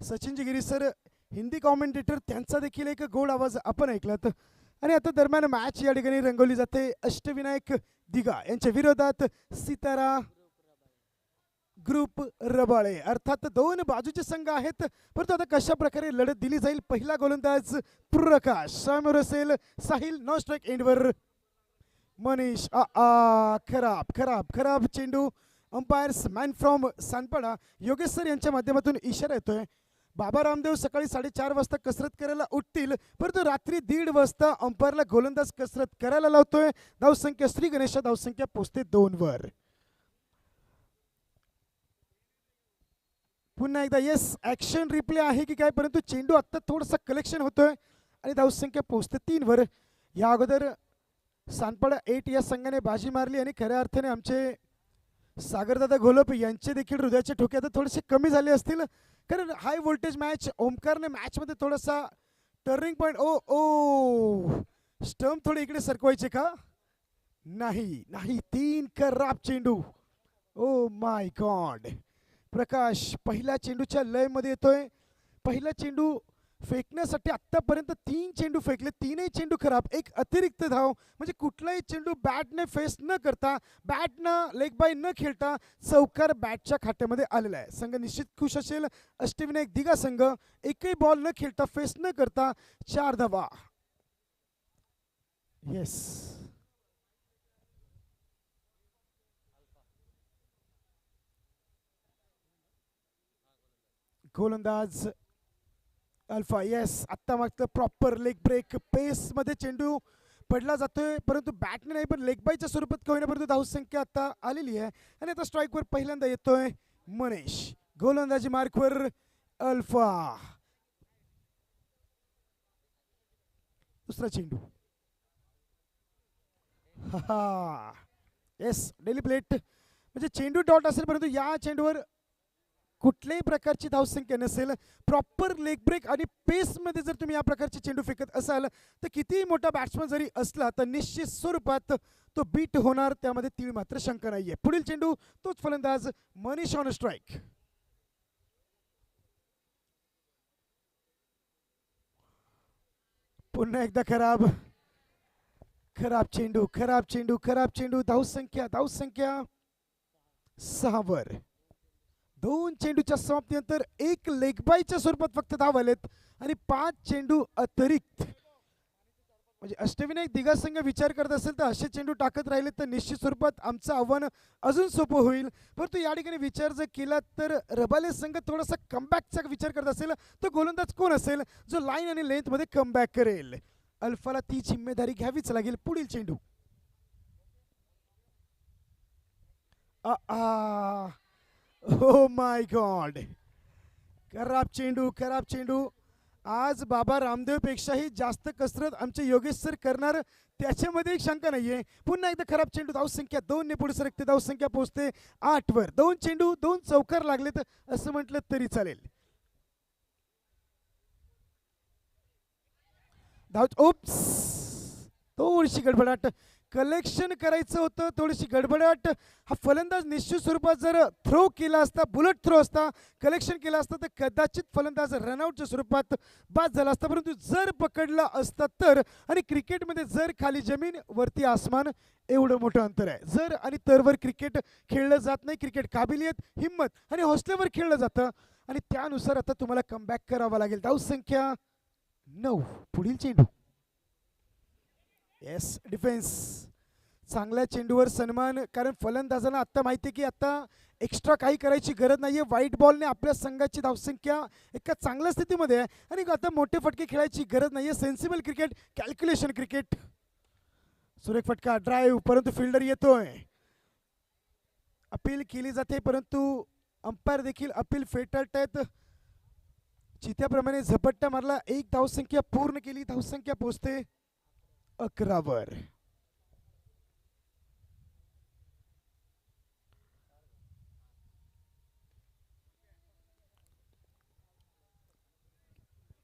सचिनजी गिरी sir Hindi commentator त्यांचा देखील एक गोड आवाज आपण ऐकलात. आणि आता दरम्यान मॅच या ठिकाणी रंगवली जाते. अष्टविनायक दिघा यांच्या विरोधात सितारा ग्रुप रबाळे. अर्थात दोन बाजूचे संघ आहेत, परंतु आता कशा प्रकारे लढत दिली जाईल. पहिला गोलंदाज प्रकाश, समोर असेल साहिल. नो स्ट्राईक एंडवर मनीष. खराब खराब खराब चेंडू. Umpires man from Sanpada Yogesh sir यांच्या माध्यमातून इशारा येतोय. बाबा रामदेव सकाळी 4:30 वाजता कसरत करायला उठतील, परंतु रात्री 1:30 वाजता अंपायरला गोलंदाज कसरत करायला लावतोय. धावसंख्या श्री गणेश, धावसंख्या पोचते 2 वर. पुन्हा एकदा येस ऍक्शन रिप्ले आहे की काय, परंतु चेंडू आता थोडंसं कलेक्शन होतोय आणि धावसंख्या पोचते 3 वर. या अगोदर सानपाडा 8 या संघाने बाजी मारली आणि खऱ्या अर्थाने आमचे सागरदादा घोलप यांचे देखील हृदयाचे ठोके आता थोडेसे कमी झाले असतील, कारण हाय व्होल्टेज मॅच. ओमकारने मॅचमध्ये थोडासा टर्निंग पॉईंट. ओ ओ स्टंप थोडे इकडे सरकवायचे का? नाही नाही. 3 खराब चेंडू. Oh my God. प्रकाश पहिल्या चेंडूच्या लयमध्ये येतोय. पहिला चेंडू फेकण्यासाठी आतापर्यंत 3 चेंडू फेकले, 3ही चेंडू खराब. एक अतिरिक्त धाव, म्हणजे कुठलाही चेंडू बॅटने फेस न करता, बॅटनं लेग बाय न खेळता चौकार बॅटच्या खात्यामध्ये आलेला आहे. संघ निश्चित खुश असेल. अष्टविनायक दिघा संघ एकही बॉल न खेळता, फेस न करता 4 धावा. येस गोलंदाज अल्फा. येस आत्ता मागचं प्रॉपर लेग ब्रेक पेस मध्ये चेंडू पडला जातोय, परंतु बॅटने नाही पण लेग बायच्या स्वरूपात का होईना, परंतु धावसंख्या आता आलेली आहे. आणि आता स्ट्राईकवर पहिल्यांदा येतोय मनीष. गोलंदाजी मार्कवर अल्फा. दुसरा चेंडू. हा येस डेली प्लेट, म्हणजे चेंडू डॉट असेल, परंतु या चेंडूवर कुठल्याही प्रकारची धावसंख्या नसेल. प्रॉपर लेग ब्रेक आणि पेसमध्ये जर तुम्ही या प्रकारचे चेंडू फेकत असाल तर कितीही मोठा बॅट्समन जरी असला तर निश्चित स्वरूपात तो बीट होणार, त्यामध्ये तीळ मात्र शंका नाहीये. पुढील चेंडू तोच फलंदाज मनीष ऑन स्ट्राईक. पुन्हा एकदा खराब खराब चेंडू खराब चेंडू खराब चेंडू. धावसंख्या धावसंख्या 6 वर. 2 चेंडूच्या समाप्तीनंतर एक लेगबायच्या स्वरूपात फक्त धाव आलेत आणि 5 चेंडू अतिरिक्त. म्हणजे अष्टविनायक दिघा संघ विचार करत असेल तर असे चेंडू टाकत राहिले तर निश्चित स्वरूपात आमचं आव्हान अजून सोपं होईल. परंतु या ठिकाणी विचार जर केला तर रबाले संघ थोडासा कमबॅकचा विचार करत असेल तर गोलंदाज कोण असेल जो लाईन आणि लेंथमध्ये कमबॅक करेल. अल्फाला ती जिम्मेदारी घ्यावीच लागेल. पुढील चेंडू. Oh my God. खराब चेंडू खराब चेंडू. आज बाबा रामदेव पेक्षाही जास्त कसरत आमचे योगेश सर करणार, त्याच्यामध्ये एक शंका नाहीये. पुन्हा एकदा खराब चेंडू. धावसंख्या 2 ने पुढे सरकते. धावसंख्या पोहोचते 8 वर. 2 चेंडू 2 चौकार लागलेत असं म्हटलं तरी चालेल. धाव. ओप्स थोडीशी गडबडाट. कलेक्शन करायचं होतं, थोडीशी गडबडाट. हा फलंदाज निश्चित स्वरूपात जर थ्रो केला असता, बुलेट थ्रो असता, कलेक्शन केला असता तर कदाचित फलंदाज रनआउटच्या स्वरूपात बाद झाला असता. परंतु जर पकडला असता तर, आणि क्रिकेटमध्ये जर खाली जमीन वरती आसमान एवढं मोठं अंतर आहे. जर आणि तरवर क्रिकेट खेळलं जात नाही. क्रिकेट काबिलियत, हिम्मत आणि हौसल्यावर खेळलं जातं आणि त्यानुसार आता तुम्हाला कमबॅक करावा लागेल. धावसंख्या 9. पुढील चेंडू. Yes defence. चांगल्या चेंडूवर सन्मान, कारण फलंदाजांना आता माहिती आहे की आता एक्स्ट्रा काही करायची गरज नाहीये. व्हाईट बॉलने आपल्या संघाची धावसंख्या एका चांगल्या स्थितीमध्ये आहे आणि आता मोठे फटके खेळायची गरज नाहीये. Sensible cricket, calculation cricket. सुरेख फटका ड्राईव्ह, परंतु फिल्डर येतोय. अपील केली जाते परंतु अंपायर देखील अपील फेटाळतायत. चित्याप्रमाणे झपट्टा मारला. 1 धावसंख्या पूर्ण केली. धावसंख्या पोहोचते 11 वर.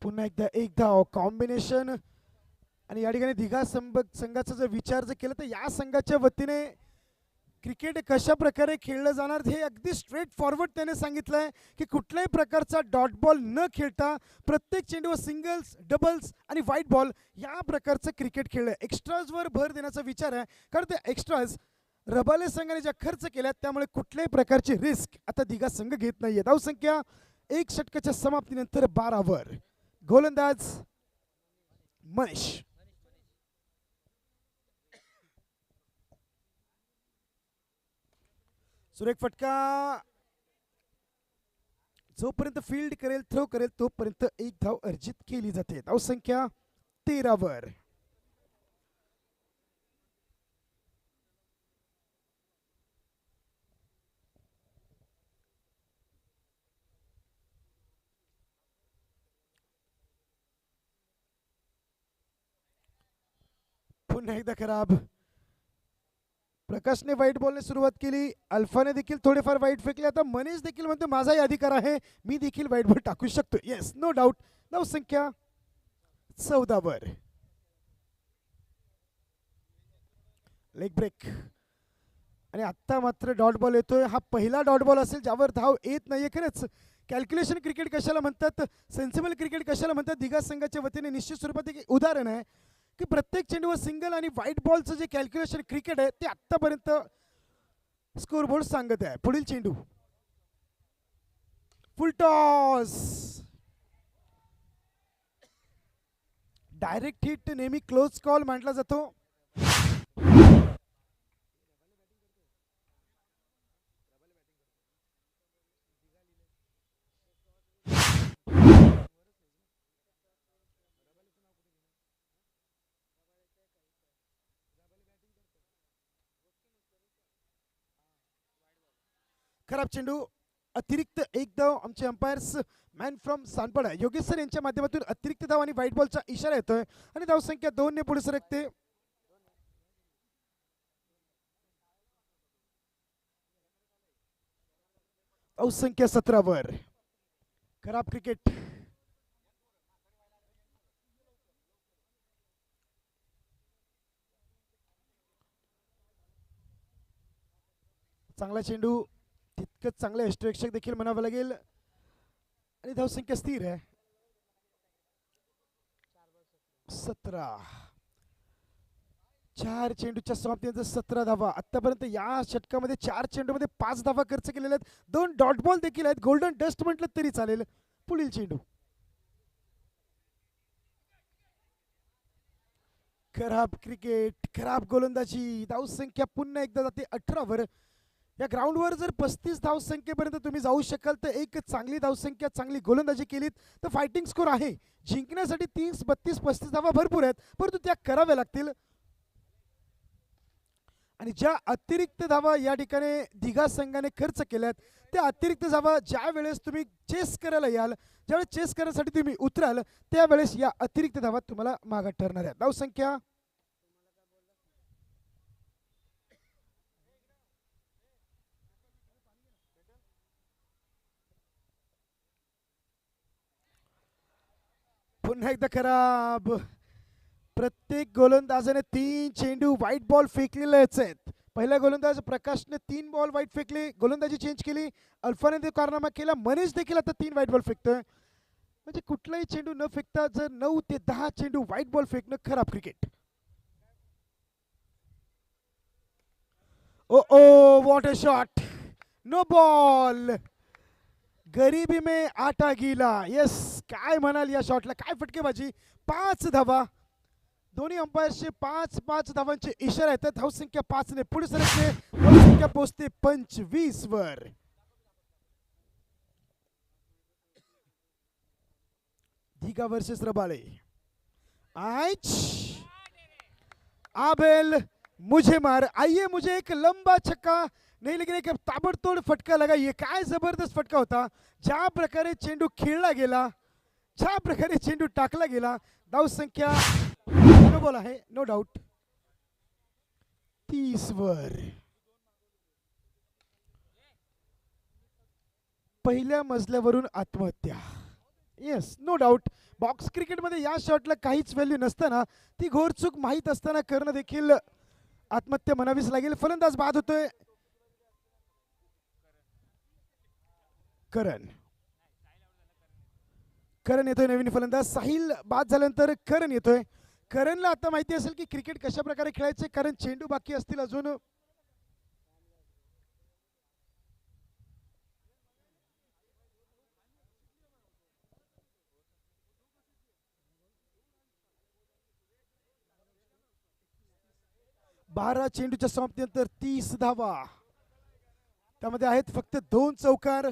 पुन्हा एकदा 1 धाव. कॉम्बिनेशन. आणि या ठिकाणी दिघा संघाचा जर विचार जर केला तर या संघाच्या वतीने क्रिकेट कशा प्रकारे खेळलं जाणार हे अगदी स्ट्रेट फॉरवर्ड त्याने सांगितलंय की कुठल्याही प्रकारचा डॉट बॉल न खेळता प्रत्येक चेंडूवर सिंगल्स, डबल्स आणि व्हाईट बॉल या प्रकारचं क्रिकेट खेळलं. एक्स्ट्राजवर भर देण्याचा विचार आहे, कारण ते एक्स्ट्राज रबाले संघाने ज्या खर्च केल्यात त्यामुळे कुठल्याही प्रकारची रिस्क आता दिघा संघ घेत नाहीये. धावसंख्या 1 षटकाच्या समाप्तीनंतर 12वर. गोलंदाज मनीष. सुरेख फटका. जोपर्यंत फील्ड करेल, थ्रो करेल तोपर्यंत 1 धाव अर्जित केली जाते. धावसंख्या 13वर. पुन्हा एकदा खराब. प्रकाशने वाईट बॉलने सुरुवात केली, अल्फाने देखील थोडेफार वाईट फेकले. आता मनीष देखील म्हणतो माझाही अधिकार आहे, मी देखील वाईट बॉल टाकू शकतो. Yes, no doubt. धावसंख्या 14वर. लेग ब्रेक आणि आत्ता मात्र डॉट बॉल येतोय. हा पहिला डॉट बॉल असेल ज्यावर धाव येत नाहीये. खरंच कॅल्क्युलेशन क्रिकेट कशाला म्हणतात, सेन्सिबल क्रिकेट कशाला म्हणतात, दिग्गज संघाच्या वतीने निश्चित स्वरूपात एक उदाहरण आहे की प्रत्येक चेंडूवर सिंगल आणि व्हाईट बॉलचं जे कॅल्क्युलेशन क्रिकेट आहे ते आत्तापर्यंत स्कोरबोर्ड सांगत आहे. पुढील चेंडू फुल टॉस. डायरेक्ट हिट नेहमी क्लोज कॉल मानला जातो. खराब चेंडू. अतिरिक्त 1 धाव. आमचे umpires man from Sanpada Yogesh sir यांच्या माध्यमातून अतिरिक्त धाव आणि व्हाईट बॉलचा इशारा येतोय आणि धावसंख्या 2 ने पुढे सरकते. धावसंख्या 17वर. खराब क्रिकेट. चांगला चेंडू, तितकंच चांगलं यष्टिरक्षक देखील म्हणावं लागेल आणि धावसंख्या स्थिर आहे 17. 4 चेंडूच्या समाप्तीनंतर 17 धावा. आतापर्यंत या षटकामध्ये 4 चेंडूमध्ये 5 धावा खर्च केलेल्या आहेत. 2 डॉट बॉल देखील आहेत. गोल्डन डस्ट म्हटलं तरी चालेल. पुढील चेंडू खराब क्रिकेट, खराब गोलंदाजी. धावसंख्या पुन्हा एकदा जाते 18वर. या ग्राउंडवर जर 35 धावसंख्येपर्यंत तुम्ही जाऊ शकाल तर एक चांगली धावसंख्या, चांगली गोलंदाजी केलीत तर फायटिंग स्कोर आहे. जिंकण्यासाठी 30, 32, 35 धावा भरपूर आहेत, परंतु त्या कराव्या लागतील. आणि ज्या अतिरिक्त धावा या ठिकाणी दिघा संघाने खर्च केल्यात त्या अतिरिक्त धावा ज्या वेळेस तुम्ही चेस करायला याल, ज्यावेळेस चेस करण्यासाठी तुम्ही उतराल त्यावेळेस या अतिरिक्त धावा तुम्हाला मागे ठरणार आहेत. धावसंख्या पुन्हा एकदा खराब. प्रत्येक गोलंदाजाने 3 चेंडू व्हाईट बॉल फेकलेलेच आहेत. पहिला गोलंदाज प्रकाशने 3 बॉल व्हाईट फेकले, गोलंदाजी चेंज केली. अल्फाने ते कारनामा केला. मनीष देखील आता 3 व्हाईट बॉल फेकतोय. म्हणजे कुठलाही चेंडू न फेकता जर 9 ते 10 चेंडू व्हाईट बॉल फेकणं खराब cricket. Oh oh what a shot. No ball. गरीबी में आटा गीला. येस, काय म्हणाल या शॉटला, काय फटकेबाजी. 5 धावा. दोन्ही अंपायरचे 5-5 धावांचे इशारा येतात. धावसंख्या 5 ने पुढे सरकते. धावसंख्या पोहोचते 25 वर. दिघा वर्सेस रबाळे. आइच आबेल मुझे मार. आइए मुझे एक लंबा छक्का नहीं लेकिन एक ताबड़तोड़ फटका लगा. ये काय जबरदस्त फटका होता. ज्या प्रकारे चेंडू खेळला गेला, ज्या प्रकारे चेंडू टाकला गेला. धावसंख्या नो बॉल आहे, नो डाऊट 30 वर. पहिल्या मजल्यावरून आत्महत्या. Yes, no doubt. बॉक्स क्रिकेटमध्ये या शॉटला काहीच व्हॅल्यू नसताना ती घोरचूक माहीत असताना करणं देखील आत्महत्या म्हणावीच लागेल. फलंदाज बाद होतोय. करण येतोय नवीन फलंदाज. साहिल बाद झाल्यानंतर करण येतोय. करणला आता माहिती असेल की क्रिकेट कशा प्रकारे खेळायचे, कारण चेंडू बाकी असतील अजून. 12 चेंडूच्या समाप्तीनंतर 30 धावा. त्यामध्ये आहेत फक्त 2 चौकार,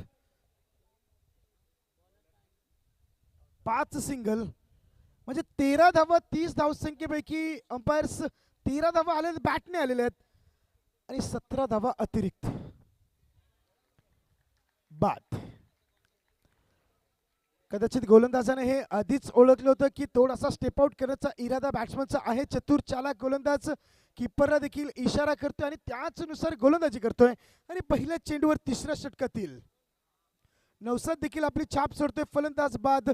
5 सिंगल, म्हणजे 13 धावा 30 धावसंख्येपैकी अंपायर्स 13 धावा आले बॅटने आलेले आहेत आणि 17 धावा अतिरिक्त बाद. कदाचित गोलंदाजाने हे आधीच ओळखलं होतं की थोडासा स्टेप आउट करण्याचा इरादा बॅट्समनचा आहे. चतुर चालाक गोलंदाज कीपरला देखील इशारा करतोय आणि त्याचनुसार गोलंदाजी करतोय आणि पहिल्या चेंडूवर तिसऱ्या षटकातील नौसाद देखील आपली छाप सोडतोय. फलंदाज बाद,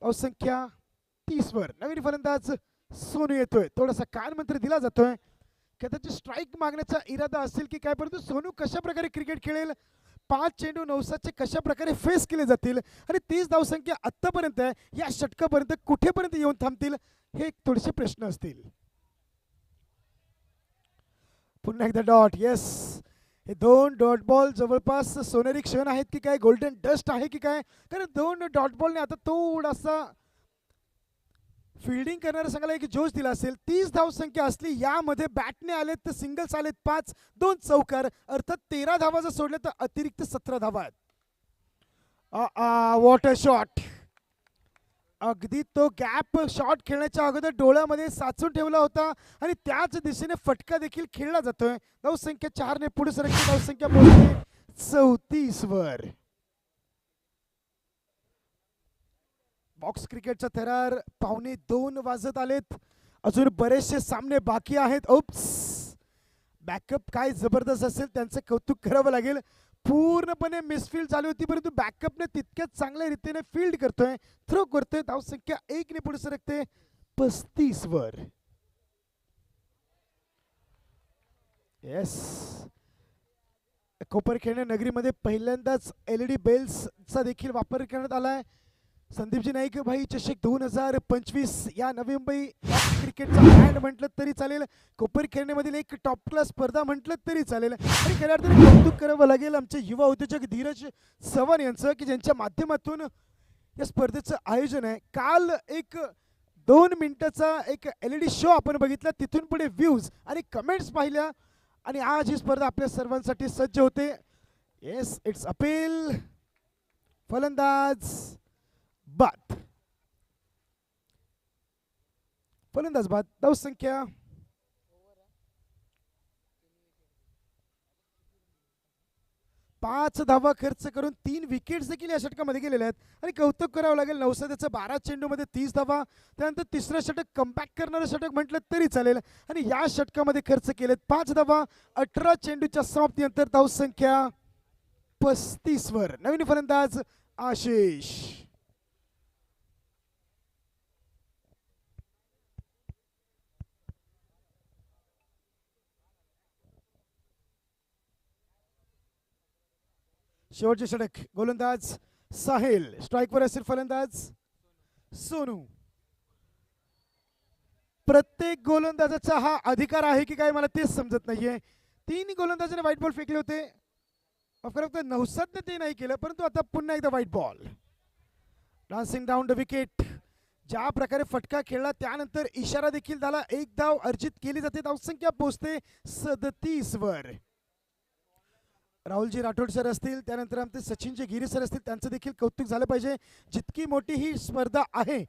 धावसंख्या 30 वर. नवीन फलंदाज सोनू येतोय. थोडासा कानमंत्र दिला जातोय. कदाचित स्ट्राईक मागण्याचा इरादा असेल की काय, परंतु सोनू कशा प्रकारे क्रिकेट खेळेल, 5 चेंडू नौसादचे कशा प्रकारे फेस केले जातील आणि 30 धावसंख्या आतापर्यंत या षटकापर्यंत कुठेपर्यंत येऊन थांबतील, हे थोडेसे प्रश्न असतील. पुन्हा एकदा डॉट. येस, हे 2 डॉट बॉल जवळपास सोनेरी क्षण आहेत की काय, गोल्डन डस्ट आहे की काय, कारण 2 डॉट बॉलने आता थोडासा फिल्डिंग करणाऱ्या संघाला एक जोश दिला असेल. 30 धावसंख्या असली, यामध्ये बॅटने आलेत तर सिंगल्स आलेत 5, 2 चौकार, अर्थात 13 धावा जर सोडल्या तर अतिरिक्त 17 धावा आहेत. What a shot. अगदी तो गॅप शॉट खेळण्याच्या अगोदर डोळ्यामध्ये साचून ठेवला होता आणि त्याच दिशेने फटका देखील खेळला जातोय. धावसंख्या 4 ने पुढे सरकते. धावसंख्या पोहोचते 34 वर. बॉक्स क्रिकेटचा थरार 1:15 वाजत आलेत. अजून बरेचसे सामने बाकी आहेत. ओप्स, बॅकअप काय जबरदस्त असेल, त्यांचं कौतुक करावं लागेल. पूर्णपणे मिसफील्ड झाली होती, परंतु बॅकअपने तितक्याच चांगल्या रीतीने फील्ड करतोय, थ्रो करतोय. धावसंख्या 1 ने पुढे सरकते 35 वर. येस, कोपरखेडणे नगरीमध्ये पहिल्यांदाच LED बेल्सचा देखील वापर करण्यात आलाय. संदीपजी नाईक भाई चषक 2025 या नवी मुंबई क्रिकेटचा ब्रँड म्हटलं तरी चालेल, कोपरखेडणेमधील एक टॉप क्लास स्पर्धा म्हटलं तरी चालेल. आणि खऱ्या अर्थाने कौतुक करावं लागेल आमचे युवा उद्योजक धीरज चव्हाण यांचं, की ज्यांच्या माध्यमातून या स्पर्धेचं आयोजन आहे. काल एक 2 मिनिटाचा एक LED शो आपण बघितला, तिथून पुढे व्ह्यूज आणि कमेंट्स पाहिल्या आणि आज ही स्पर्धा आपल्या सर्वांसाठी सज्ज होते. Yes, it's appeal. फलंदाज बाद. फलंदाज बाद. धावसंख्या 5 धावा खर्च करून 3 विकेट्स देखील या षटकामध्ये गेलेल्या आहेत. आणि कौतुक करावं लागेल नौसाद्याचं 12 चेंडूमध्ये 30 धावा. त्यानंतर तिसरं षटक कमबॅक करणारं षटक म्हटलं तरी चालेल आणि या षटकामध्ये खर्च केलेत 5 धावा. 18 चेंडूच्या समाप्तीनंतर धावसंख्या 35 वर. नवीन फलंदाज आशिष. शेवटचे षटक. गोलंदाज साहिल, स्ट्राईकवर असेल फलंदाज सोनू. प्रत्येक गोलंदाजाचा हा अधिकार आहे की काय, मला तेच समजत नाहीये. 3 गोलंदाजाने व्हाईट बॉल फेकले होते. फक्त नौसादने ते नाही केलं, परंतु आता पुन्हा एकदा white ball. Dancing down the wicket. ज्या प्रकारे फटका खेळला त्यानंतर इशारा देखील झाला. 1 धाव अर्जित केली जाते. धावसंख्या पोहोचते 37 वर. राहुलजी राठोड सर असतील, त्यानंतर आमचे सचिनजी गिरी सर असतील, त्यांचं देखील कौतुक झालं पाहिजे. जितकी मोठी ही स्पर्धा आहे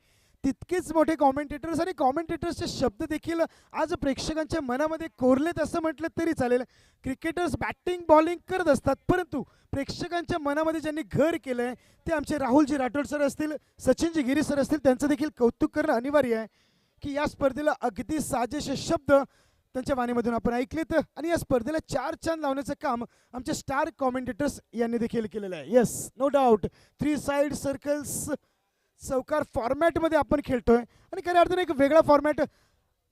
तितकेच मोठे कॉमेंटेटर्स आणि कॉमेंटेटर्सचे शब्द देखील आज प्रेक्षकांच्या मनामध्ये कोरलेत असं म्हटलं तरी चालेल. क्रिकेटर्स बॅटिंग बॉलिंग करत असतात, परंतु प्रेक्षकांच्या मनामध्ये ज्यांनी घर केलंय ते आमचे राहुलजी राठोड सर असतील, सचिनजी गिरी सर असतील, त्यांचं देखील कौतुक करणं अनिवार्य आहे की या स्पर्धेला अगदी साजेसे शब्द त्यांच्या वाणीमधून आपण ऐकलेत आणि या स्पर्धेला 4 चांद लावण्याचं काम आमचे स्टार कॉमेंटेटर्स यांनी देखील केलेलं आहे. Yes, no doubt. 3 side circles चौकार फॉर्मॅटमध्ये आपण खेळतोय आणि खऱ्या अर्थाने एक वेगळा फॉर्मॅट.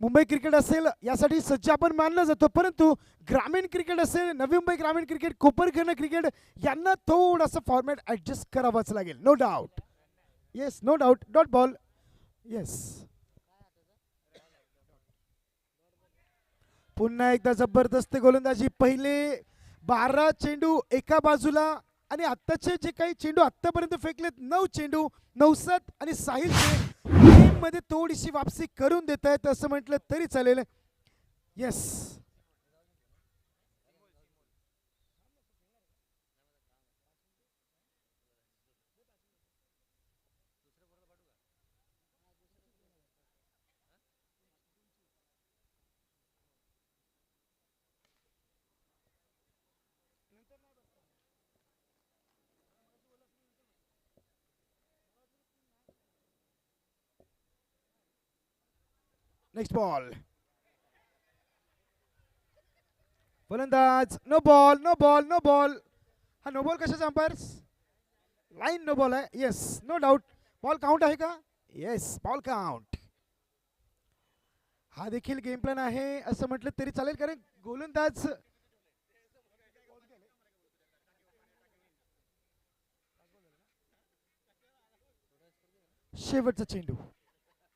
मुंबई क्रिकेट असेल यासाठी सज्ज आपण मानलं जातो, परंतु ग्रामीण क्रिकेट असेल, नवी मुंबई ग्रामीण क्रिकेट, कोपरखैरणे क्रिकेट यांना थोडासा फॉर्मॅट ॲडजस्ट करावाच लागेल. No doubt. Yes, no doubt. Dot ball. Yes, पुन्हा एकदा जबरदस्त गोलंदाजी. पहिले 12 चेंडू एका बाजूला आणि आत्ताचे जे काही चेंडू आत्तापर्यंत फेकलेत 9 चेंडू नौसाद आणि साहिल मध्ये थोडीशी वापसी करून देत आहेत असं म्हटलं तरी चालेल. Yes, next ball. फलंदाज. No ball, no ball, no ball. हा नो बॉल कशाचा अंपायर्स? लाईन नो बॉल आहे. Yes, no doubt. Ball count आहे का? Yes, ball count. हा देखील गेम प्लॅन आहे असं म्हटलं तरी चालेल, कारण गोलंदाज शेवटचा चेंडू.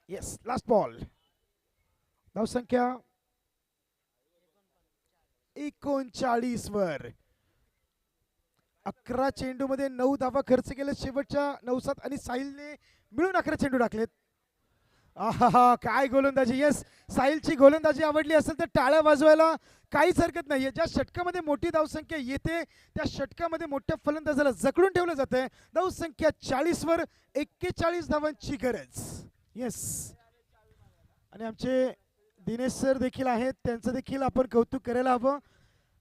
Yes, last ball. धावसंख्या 39 वर. 11 चेंडू मध्ये 9 धावा खर्च केले शेवटच्या नौसाद आणि साहिलने मिळून 11 चेंडू टाकलेत. आहा, काय गोलंदाजी. येस, साहिलची गोलंदाजी आवडली असेल तर टाळ्या वाजवायला काहीच हरकत नाहीये. ज्या षटकामध्ये मोठी धावसंख्या येते त्या षटकामध्ये मोठ्या फलंदाजाला जकडून ठेवलं जातंय. धावसंख्या 40 वर 41 धावांची गरज. येस, आणि आमचे दिनेश सर देखील आहेत, त्यांचं देखील आपण कौतुक करायला हवं.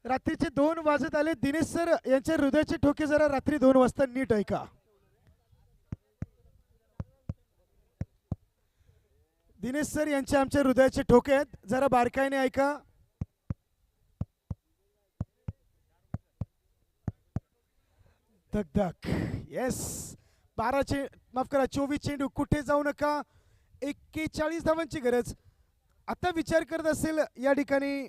रात्रीचे 2 वाजत आले. दिनेश सर यांच्या हृदयाचे ठोके जरा रात्री 2 वाजता नीट ऐका. दिनेश सर यांचे आमच्या हृदयाचे ठोके आहेत, जरा बारकाईने ऐका. धक धक. येस, 24 चेंडू, कुठे जाऊ नका. 41 धावांची गरज. आता विचार करत असेल या ठिकाणी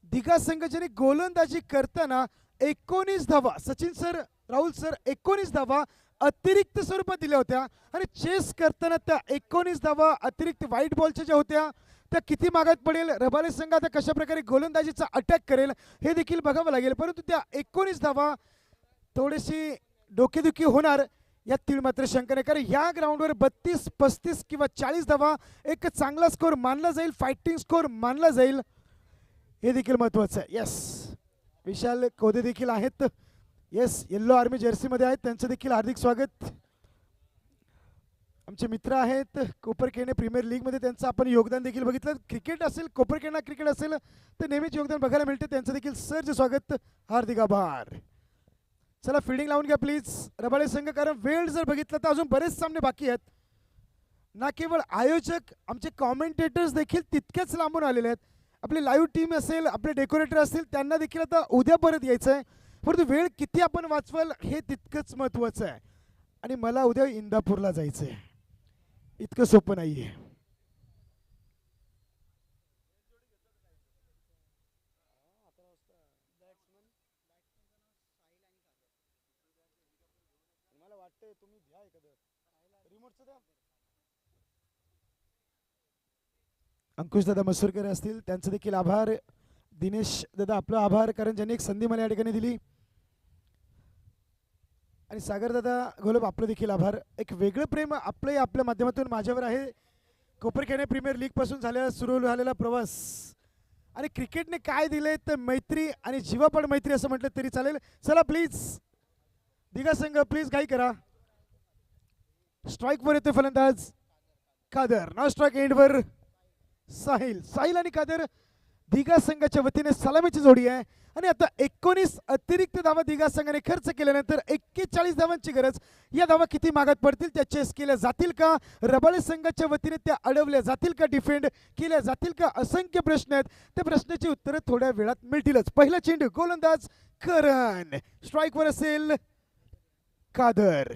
दिघा संघ ज्याने गोलंदाजी करताना 19 धावा, सचिन सर, राहुल सर, 19 धावा अतिरिक्त स्वरूपात दिल्या होत्या आणि चेस करताना त्या 19 धावा अतिरिक्त व्हाईट बॉलच्या ज्या होत्या त्या किती मागात पडेल, रबाले संघ आता कशा प्रकारे गोलंदाजीचा अटॅक करेल हे देखील बघावं लागेल. परंतु त्या 19 धावा थोडीशी डोकेदुखी होणार यात मात्र शंका नाही, कारण या ग्राउंडवर 32, 35 किंवा 40 धावा एक चांगला स्कोर मानला जाईल, फायटिंग स्कोर मानला जाईल, हे देखील महत्त्वाचं आहे. येस, विशाल कोदे देखील आहेत. येस, येल्लो आर्मी जर्सीमध्ये आहेत, त्यांचं देखील हार्दिक स्वागत. आमचे मित्र आहेत कोपरखैरणे प्रीमियर लीगमध्ये, त्यांचं आपण योगदान देखील बघितलं. क्रिकेट असेल, कोपरखैरणे क्रिकेट असेल तर नेहमीच योगदान बघायला मिळते. त्यांचं देखील सरचे स्वागत, हार्दिक आभार. चला फिल्डिंग लावून घ्या प्लीज रबाळे संघ, कारण वेळ जर बघितलं तर अजून बरेच सामने बाकी आहेत. ना केवळ आयोजक, आमचे कॉमेंटेटर्स देखील तितकेच लांबून आलेले आहेत. आपली लाईव्ह टीम असेल, आपले डेकोरेटर असतील, त्यांना देखील आता उद्या परत यायचं आहे. परंतु वेळ किती आपण वाचवाल हे तितकंच महत्त्वाचं आहे. आणि मला उद्या इंदापूरला जायचं आहे, इतकं सोपं नाही आहे. अंकुश दादा मसूरकर असतील, त्यांचं देखील आभार. दिनेश दादा आपला आभार, कारण ज्यांनी एक संधी मला या ठिकाणी दिली. आणि सागर दादा घोलप आपलं देखील आभार. एक वेगळं प्रेम आपलंही आपल्या माध्यमातून माझ्यावर आहे. कोपरखैरणे प्रीमियर लीग पासून सुरू झालेला प्रवास आणि क्रिकेटने काय दिले तर मैत्री आणि जीवापाड मैत्री असं म्हटलं तरी चालेल. चला प्लीज दिघा संघ, प्लीज घाई करा. स्ट्राईकवर येतो फलंदाज कादर. नाव स्ट्राईक एंडवर साहिल आणि कादर दिघा संघाच्या वतीने सलामीची जोडी आहे. आणि आता 19 अतिरिक्त धावा दिघा संघाने खर्च केल्यानंतर 41 धावांची गरज. या धावा किती मागात पडतील, त्या चेस केल्या जातील का, रबाळे संघाच्या वतीने त्या अडवल्या जातील का, डिफेंड केल्या जातील का, असंख्य प्रश्न आहेत. त्या प्रश्नाची उत्तरं थोड्या वेळात मिळतीलच. पहिला चेंडू, गोलंदाज करण, स्ट्राईकवर असेल कादर.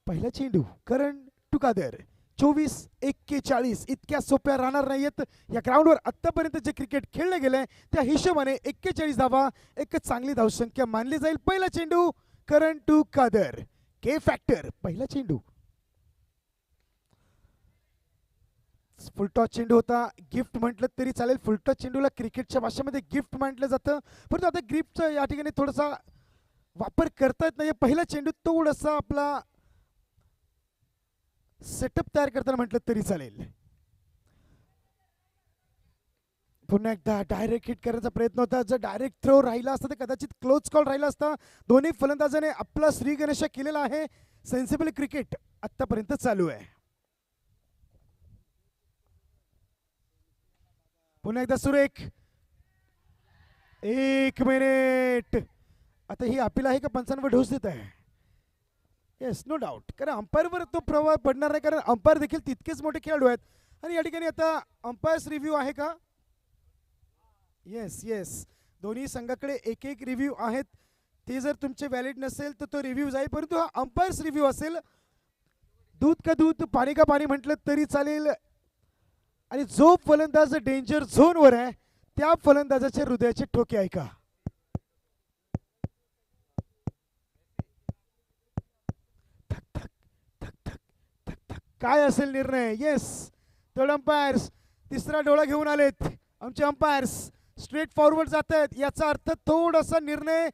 पहिला चेंडू करण टू कादर. 24-41 इतक्या सोप्या राहणार नाहीयेत या ग्राउंडवर आतापर्यंत जे क्रिकेट खेळलं गेलंय त्या हिशोबाने 41 धावा एक चांगली धावसंख्या मानली जाईल. पहिला चेंडू current to Kader, K factor. पहिला चेंडू फुलटॉस चेंडू होता. गिफ्ट म्हटलं तरी चालेल, फुलटॉस चेंडूला क्रिकेटच्या भाषेमध्ये गिफ्ट म्हटलं जातं, परंतु आता गिफ्टचा या ठिकाणी थोडासा वापर करता येत नाही. पहिला चेंडू थोडासा आपला सेटअप तयार करताना म्हटलं तरी चालेल. पुन्हा एकदा डायरेक्ट हिट करण्याचा प्रयत्न होता. जर डायरेक्ट थ्रो राहिला असता तर कदाचित क्लोज कॉल राहिला असता. दोन्ही फलंदाजाने आपला श्री गणेश केलेला आहे. सेन्सिबल क्रिकेट आतापर्यंत चालू आहे. पुन्हा एकदा सुरेख. 1 मिनिट. आता ही अपील आहे का पंचांवर ढोस देत आहे? येस, नो डाऊट, कारण अंपायरवर तो प्रभाव पडणार नाही, कारण अंपायर देखील तितकेच मोठे खेळाडू आहेत. आणि या ठिकाणी आता अंपायर्स रिव्ह्यू आहे का? येस येस, दोन्ही संघाकडे एक एक रिव्ह्यू आहेत. ते जर तुमचे व्हॅलिड नसेल तर तो रिव्ह्यू जाईल, परंतु हा अंपायर्स रिव्ह्यू असेल. दूध का दूध पाणी का पाणी म्हटलं तरी चालेल. आणि जो फलंदाज डेंजर झोनवर आहे त्या फलंदाजाच्या हृदयाचे ठोके ऐका. काय असेल निर्णय? येस, थर्ड अंपायर्स तिसरा डोळा घेऊन आलेत. आमचे अंपायर्स स्ट्रेट फॉरवर्ड जात आहेत. याचा अर्थ थोडासा निर्णय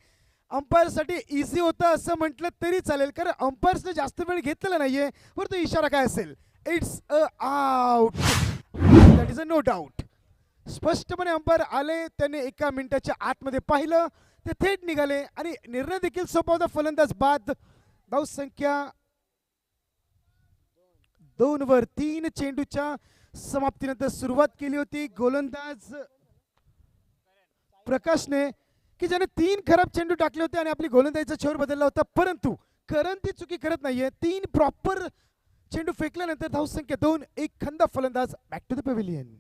अंपायरसाठी इझी होता असं म्हटलं तरी चालेल, कारण अंपायर्सने जास्त वेळ घेतलेला नाहीये. बरं, तो इशारा काय असेल? It's a out, that is a no doubt. स्पष्टपणे अंपायर आले, त्याने 1 मिनिटाच्या आतमध्ये पाहिलं, ते थेट निघाले आणि निर्णय देखील सोपा होता. फलंदाज बाद. धावसंख्या 2 वर 3. चेंडूच्या समाप्तीनंतर सुरुवात केली होती गोलंदाज प्रकाशने, की ज्याने 3 खराब चेंडू टाकले होते आणि आपली गोलंदाजीचा छोर बदलला होता. परंतु करण ती चुकी करत नाहीये. 3 प्रॉपर चेंडू फेकल्यानंतर धावसंख्या 2. एक खंदा फलंदाज. Back to the pavilion.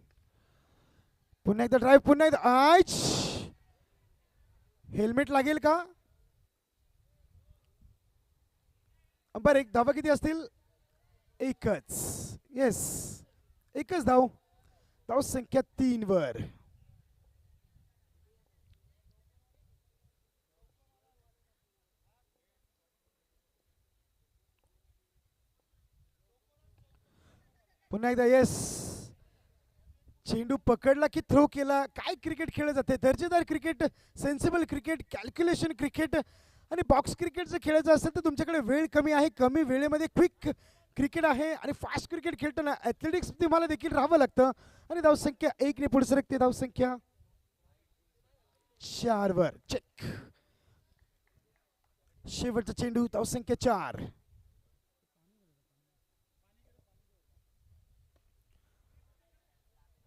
पुन्हा एकदा ड्राईव्ह, पुन्हा एकदा आच. हेल्मेट लागेल का? अंपायर, एक धावा किती असतील? एकच. येस, एकच धाव. धावसंख्या 3 वर. पुन्हा एकदा येस. चेंडू पकडला की थ्रो केला. काय क्रिकेट खेळलं जाते? दर्जेदार cricket, sensible cricket, calculation cricket. आणि बॉक्स क्रिकेट जर खेळायचं असेल तर तुमच्याकडे वेळ कमी आहे. कमी वेळेमध्ये क्विक क्रिकेट आहे आणि फास्ट क्रिकेट खेळताना ॲथलेटिक्स तुम्हाला देखील राहावं लागतं. आणि धावसंख्या 1 ने पुढे सरकते. धावसंख्या 4 वर. चेक. शेवटचा चेंडू. धावसंख्या 4.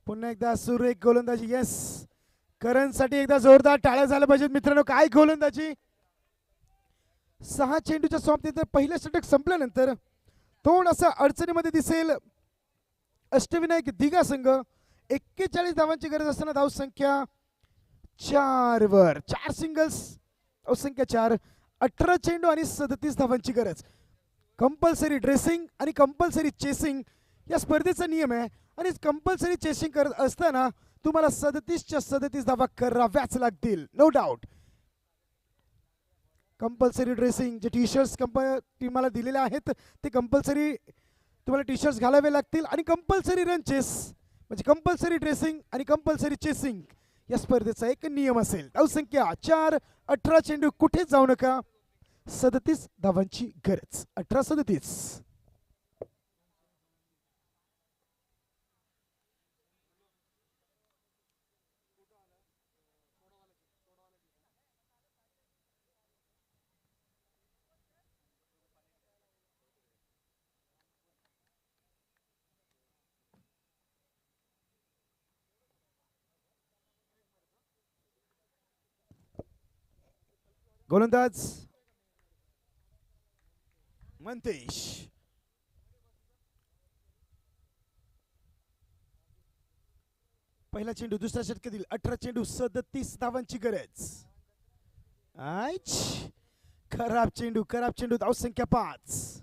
पुन्हा एकदा सुरेख गोलंदाजी. येस, करणसाठी एकदा जोरदार टाळ्या झाल्या पाहिजेत मित्रांनो. काय गोलंदाजी! 6 चेंडूच्या समाप्तीनंतर पहिलं षटक संपल्यानंतर थोडासा अडचणीमध्ये दिसेल अष्टविनायक दिघा संघ. 41 धावांची गरज असताना धावसंख्या 4 वर. 4 सिंगल्स, धावसंख्या 4. 18 चेंडू आणि 37 धावांची गरज. कंपल्सरी ड्रेसिंग आणि कंपल्सरी चेसिंग या स्पर्धेचा नियम आहे. आणि कंपल्सरी चेसिंग करत असताना तुम्हाला 37च्या 37 धावा कराव्याच लागतील, नो डाऊट. कंपल्सरी ड्रेसिंग, जे टी शर्ट्स टीमाला दिलेले आहेत ते कंपल्सरी तुम्हाला टी शर्ट्स घालावे लागतील. आणि कंपल्सरी रन चेस म्हणजे कंपल्सरी ड्रेसिंग आणि कंपल्सरी चेसिंग या स्पर्धेचा एक नियम असेल. धावसंख्या 4. 18 चेंडू, कुठेच जाऊ नका. 37 धावांची गरज. 18-37. गोलंदाज मंतेश. पहिला चेंडू, दुसऱ्या षटकातील 18 चेंडू, 37 धावांची गरज. खराब चेंडू, खराब चेंडू. धावसंख्या 5.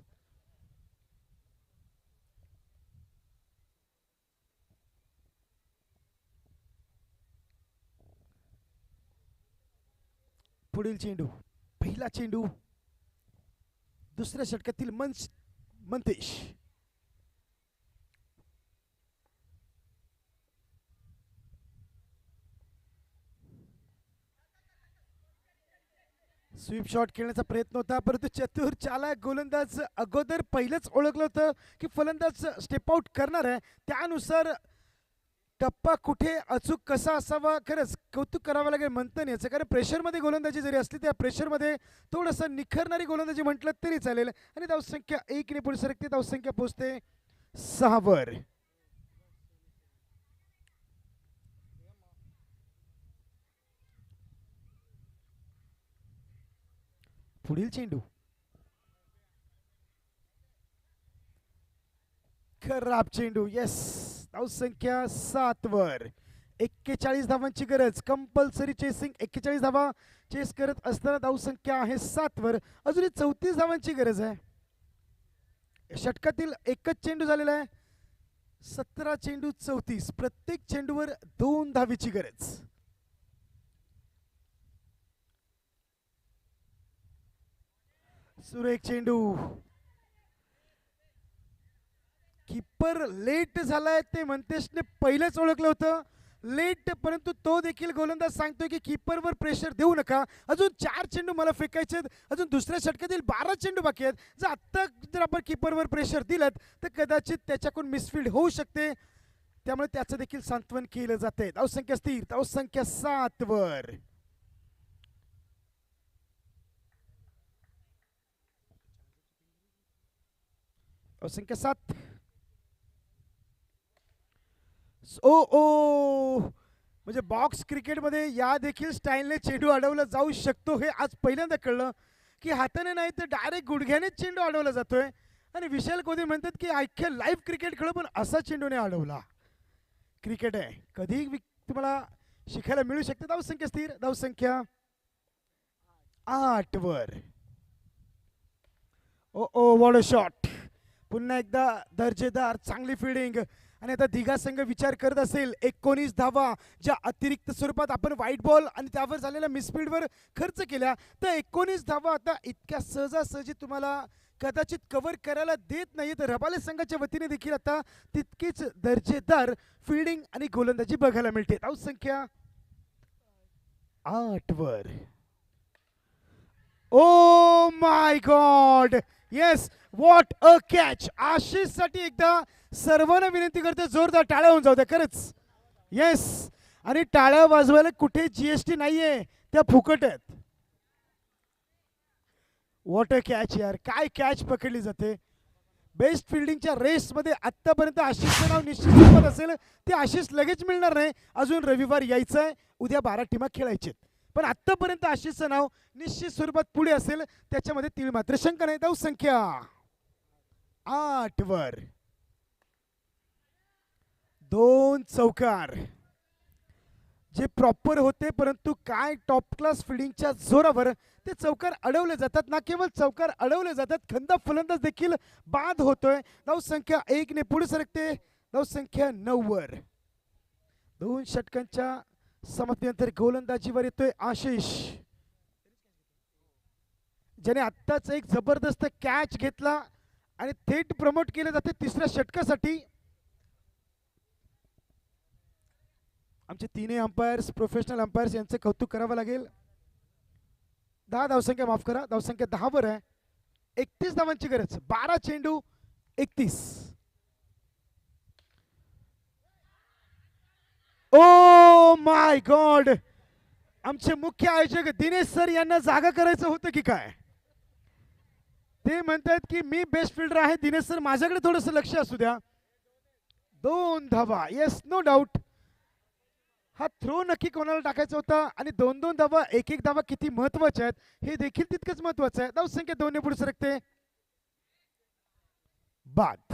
पुढील चेंडू, पहिला चेंडू दुसऱ्या षटकातील मंतेश. स्वीप शॉट खेळण्याचा प्रयत्न होता, परंतु चतुर चालाक गोलंदाज अगोदर पहिलेच ओळखलं होतं की फलंदाज स्टेप आउट करणार आहे. त्यानुसार टप्पा कुठे अचूक कसा असावा, खरंच कौतुक करावं लागेल म्हणतं याचं. कारण प्रेशरमध्ये गोलंदाजी जरी असली त्या प्रेशरमध्ये थोडंसं निखरणारी गोलंदाजी म्हटलं तरी चालेल. आणि धावसंख्या 1 ने पुढे सरकते, धावसंख्या पोहोचते 6 वर. पुढील चेंडू खराब चेंडू. येस, धावसंख्या 7 वर. 41 धावांची गरज, कंपल्सरी चेसिंग. 41 धावा चेस करत असताना धावसंख्या आहे 7 वर. अजूनही 34 धावांची गरज आहे. षटकातील एकच चेंडू झालेला आहे. 17 चेंडू 34, प्रत्येक चेंडूवर 2 धावेची गरज. सुरेख चेंडू. कीपर लेट झालाय ते मंतेशने पहिलेच ओळखलं होतं. लेट, परंतु तो देखील गोलंदाज सांगतोय की कीपरवर प्रेशर देऊ नका. अजून 4 चेंडू मला फेकायचे आहेत. अजून दुसऱ्या षटकातील 12 चेंडू बाकी आहेत. जर आत्ता जर आपण कीपरवर प्रेशर दिलं तर कदाचित त्याच्याकडून मिसफील्ड होऊ शकते. त्यामुळे त्याचं देखील सांत्वन केलं जाते. धावसंख्या स्थिर, धावसंख्या 7 वर. धावसंख्या 7. ओ ओ, म्हणजे बॉक्स क्रिकेटमध्ये या देखील स्टाईलने चेंडू अडवला जाऊ शकतो हे आज पहिल्यांदा कळलं की हाताने नाही तर डायरेक्ट गुडघ्याने चेंडू अडवला जातोय. आणि विशाल कोहली म्हणतात की अख्खे लाईव्ह क्रिकेट खेळू पण असा चेंडूने अडवला. क्रिकेट आहे, कधी तुम्हाला शिकायला मिळू शकते. धावसंख्या स्थिर, धावसंख्या 8 वर. ओ ओ, व्हॉट अ शॉट. पुन्हा एकदा दर्जेदार चांगली फिल्डिंग. आणि आता दिघा संघ विचार करत असेल 19 धावा ज्या अतिरिक्त स्वरूपात आपण व्हाईट बॉल आणि त्यावर झालेल्या मिसफील्डवर खर्च केल्या, तर 19 धावा आता इतक्या सहजासहजी तुम्हाला कदाचित कव्हर करायला देत नाही. तर रबाले संघाच्या वतीने देखील आता तितकीच दर्जेदार फिल्डिंग आणि गोलंदाजी बघायला मिळते. धावसंख्या 8 वर. Oh my God, yes, what a catch. Ashish साठी एकदा सर्वांना विनंती करते जोरदार टाळ्या होऊन जाऊ द्या. खरंच येस, आणि टाळ्या वाजवायला कुठे जीएसटी नाहीये, त्या फुकट आहेत. व्हॉट अ कॅच यार, काय कॅच पकडली जाते. बेस्ट फिल्डिंगच्या रेसमध्ये आतापर्यंत आशिषचं नाव निश्चित स्वरूपात असेल ते आशिष लगेच मिळणार नाही. अजून रविवार यायचं आहे, उद्या 12 टीमा खेळायचे, पण आतापर्यंत आशिषचं नाव निश्चित स्वरूपात पुढे असेल, त्याच्यामध्ये तीळ मात्र शंका नाही. धावसंख्या 8 वर. 2 चौकार जे प्रॉपर होते, परंतु काय टॉप क्लास फिल्डिंगच्या जोरावर ते चौकार अडवले जातात. ना केवळ चौकार अडवले जातात, खंदा फलंदाज देखील बाद होतोय. धावसंख्या 1 ने पुढे सरकते, धावसंख्या 9 वर. 2 षटकांच्या समाप्तीनंतर गोलंदाजीवर येतोय आशिष, ज्याने आत्ताच एक जबरदस्त कॅच घेतला आणि थेट प्रमोट केले जाते तिसऱ्या षटकासाठी. आमचे तिन्ही अंपायर्स प्रोफेशनल अंपायर्स यांचे कौतुक करावं लागेल. 10 धावसंख्या, माफ करा, धावसंख्या 10 वर आहे. 31 धावांची गरज, 12 चेंडू 31. ओ माय गॉड, आमचे मुख्य आयोजक दिनेश सर यांना जागा करायचं होतं की काय. ते म्हणतात की मी बेस्ट फिल्डर आहे, दिनेश सर माझ्याकडे थोडंसं लक्ष असू द्या. 2 धावा, येस, नो डाऊट. हा थ्रो नक्की कोणाला टाकायचा होता आणि 2-2 धावा, 1-1 धावा किती महत्वाच्या आहेत हे देखील तितकंच महत्वाचं आहे. धावसंख्या 2 ने पुढे सरकते, बाद.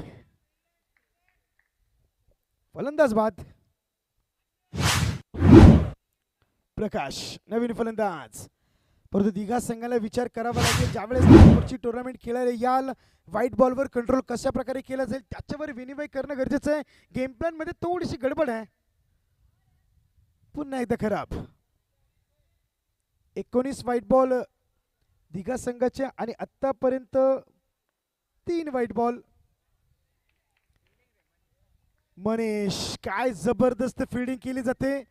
फलंदाज बाद. प्रकाश नवीन फलंदाज. परंतु दिघा संघाला विचार करावा लागेल ज्यावेळेस पुढची टुर्नामेंट खेळायला याल, व्हाईट बॉलवर कंट्रोल कशा प्रकारे केला जाईल त्याच्यावर विनिमय करणं गरजेचं आहे. गेम प्लॅन मध्ये थोडीशी गडबड आहे. पुन्हा एकदा खराब. 19 व्हाईट बॉल दिघा संघाच्या आणि आतापर्यंत 3 व्हाईट बॉल. मनीष, काय जबरदस्त फिल्डिंग केली जाते,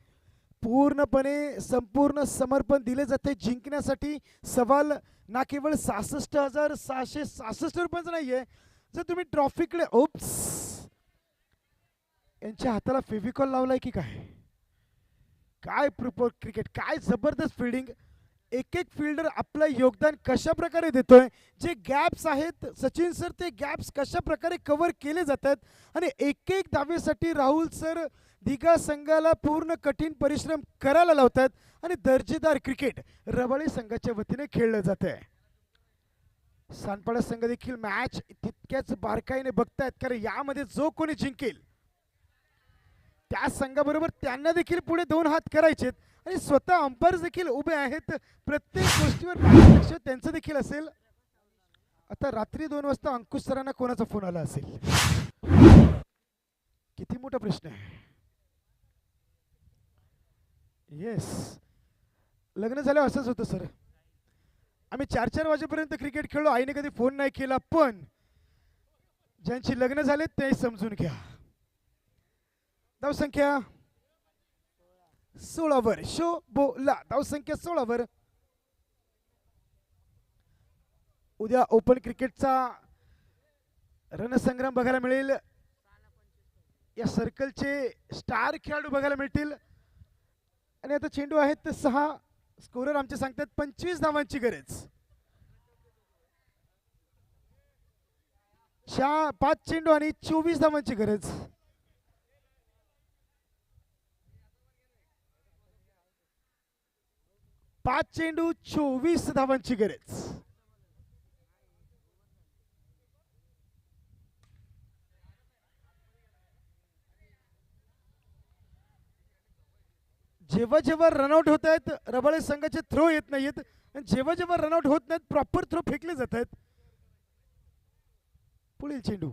पूर्णपणे संपूर्ण समर्पण दिले जाते जिंकण्यासाठी. सवाल ना केवळ 66,666 रुपयांचा नाहीये. जर तुम्ही ट्रॉफीकडे ओप्स यांच्या हाताला फेविकॉल लावलाय की काय, काय प्रोपर क्रिकेट, काय जबरदस्त फिल्डिंग. एक एक फिल्डर आपलं योगदान कशा प्रकारे देतोय, जे गॅप्स आहेत सचिन सर ते गॅप्स कशा प्रकारे कव्हर केले जातात आणि एक एक धावेसाठी राहुल सर दिघा संघाला पूर्ण कठीण परिश्रम करायला लावतात आणि दर्जेदार क्रिकेट रबाळे संघाच्या वतीने खेळलं जात आहे. सानपाडा संघ देखील मॅच तितक्याच बारकाईने बघतायत, कारण यामध्ये जो कोणी जिंकेल त्या संघाबरोबर त्यांना देखील पुढे 2 हात करायचेत आणि स्वतः अंपायर्स देखील उभे आहेत. प्रत्येक गोष्टीवर लक्ष त्यांचं देखील असेल. आता रात्री 2 वाजता अंकुश सरांना कोणाचा फोन आला असेल, किती मोठा प्रश्न आहे. येस, लग्न झाल्यावर असंच होतं सर. आम्ही 4-4 वाजेपर्यंत क्रिकेट खेळलो, आईने कधी फोन नाही केला. पण ज्यांची लग्न झाले ते समजून घ्या. धावसंख्या 16 वर शो बोला, धावसंख्या 16 वर. उद्या ओपन क्रिकेटचा रणसंग्राम बघायला मिळेल. या सर्कलचे स्टार खेळाडू बघायला मिळतील. आणि आता चेंडू आहेत 6, स्कोरर आमचे सांगतात 25 धावांची गरज. 5 चेंडू आणि 24 धावांची गरज. पाच चेंडू 24 धावांची गरज. जेव्हा जेव्हा रनआउट होत आहेत रबाळे संघाचे थ्रो येत नाहीत, आणि जेव्हा जेव्हा रनआउट होत नाहीत प्रॉपर थ्रो फेकले जात आहेत. पुढील चेंडू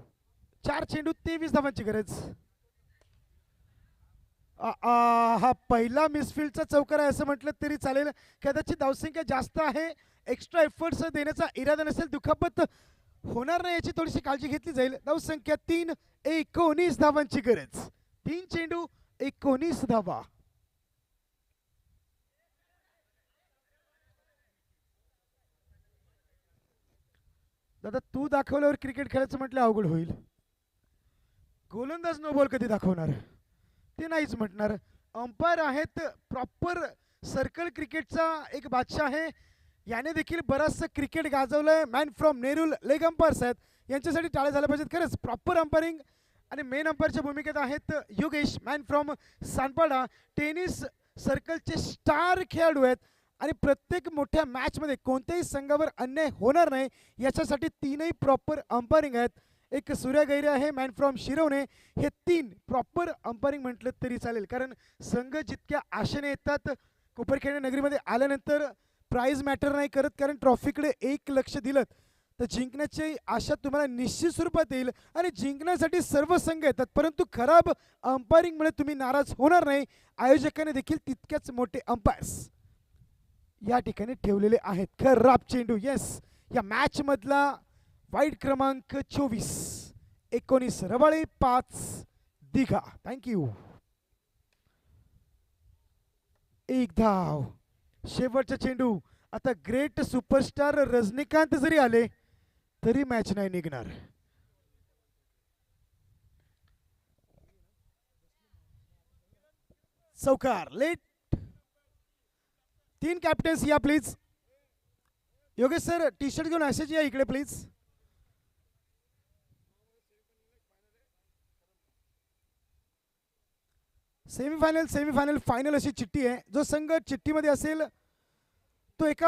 4 चेंडू 23 धावांची गरज. हा पहिला मिसफिल्डचा चौकार आहे असं म्हटलं तरी चालेल. कदाचित धावसंख्या जास्त आहे, एक्स्ट्रा एफर्ट्स देण्याचा इरादा नसेल, दुखापत होणार नाही याची थोडीशी काळजी घेतली जाईल. धावसंख्या 3, 19 धावांची गरज. 3 चेंडू 19 धावा. दादा तू दाखवल्यावर क्रिकेट खेळायचं म्हटलं अवघड होईल. गोलंदाज नो बॉल कधी दाखवणार ते नाहीच म्हटणार. अंपायर आहेत प्रॉपर सर्कल क्रिकेटचा एक बादशाह आहे. याने देखील बराचसं क्रिकेट गाजवलंय. Man from Nerul leg umpires आहेत, यांच्यासाठी टाळ्या झाल्या पाहिजेत. खरंच प्रॉपर अंपायरिंग. आणि मेन अंपायरच्या भूमिकेत आहेत Yogesh, man from Sanpada. Tennis सर्कलचे स्टार खेळाडू आहेत आणि प्रत्येक मोठ्या मॅचमध्ये कोणत्याही संघावर अन्याय होणार नाही याच्यासाठी 3ही प्रॉपर अंपायरिंग आहेत. एक सूर्या गैरे आहे मॅन फ्रॉम शिरवणे. हे 3 प्रॉपर अंपायरिंग म्हटलं तरी चालेल, कारण संघ जितक्या आशेने येतात कोपरखेडणे नगरीमध्ये आल्यानंतर प्राइज मॅटर नाही करत, कारण ट्रॉफीकडे एक लक्ष दिलं तर जिंकण्याची आशा तुम्हाला निश्चित स्वरूपात येईल आणि जिंकण्यासाठी सर्व संघ येतात. परंतु खराब अंपायरिंगमुळे तुम्ही नाराज होणार नाही. आयोजकांनी देखील तितक्याच मोठे अंपायर्स या ठिकाणी ठेवलेले आहेत. खराब चेंडू. येस, या मॅच मधला वाईड क्रमांक 24, 19 रबाळे, 5 दिघा. थँक्यू. 1 धाव. शेवटचा चेंडू. आता ग्रेट सुपरस्टार रजनीकांत जरी आले तरी मॅच नाही निघणार. चौकार लेट. 3 कॅप्टन्स या please. Yogesh sir T shirt घेऊन असेच या इकडे प्लीज. सेमीफायनल, सेमीफायनल, फायनल अशी चिठ्ठी आहे. जो संघ चिठ्ठीमध्ये असेल तो एका